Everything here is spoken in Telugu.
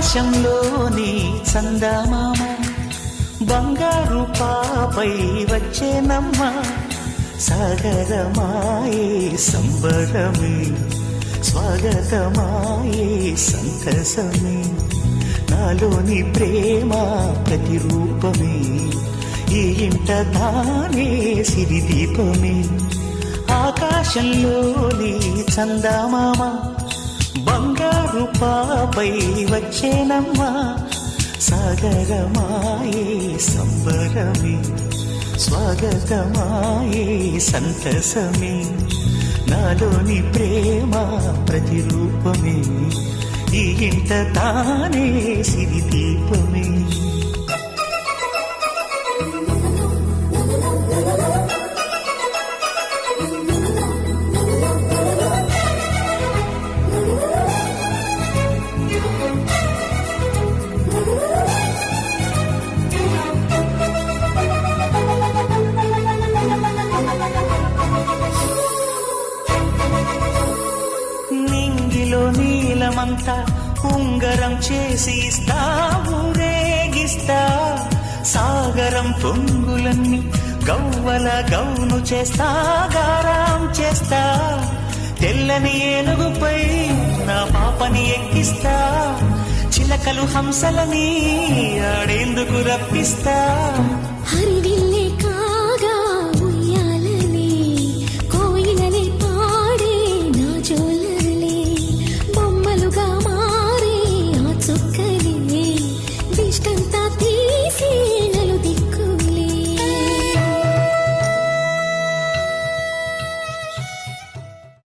ఆకాశంలోని చందమామ బంగారు పాపై వచ్చేనమ్మ సాగరమాయే సంబరమే స్వాగతమాయే సంతసమే నాలోని ప్రేమ ప్రతిరూపమే ఈ ఇంట తానే సిరిదీపమే ఆకాశంలోని చందమామ బంగారు పాపై వచ్చేనమ్మా సాగరమాయే సంబరమే స్వాగతమాయే సంతసమే నాలోని ప్రేమ ప్రతిరూపమే ఈ ఇంట తానే సిరిదీపమే నింగిలో నీలమంతా ఉంగరం చేసి ఇస్తా ఊరేగిస్తా సాగరం పొంగులన్నీ గవ్వల గౌను చేస్తా గారాం చేస్తా తెల్లని ఏనుగుపై నా పాపని ఎక్కిస్తా చిలకలు హంసలని ఆడేందుకు రప్పిస్తా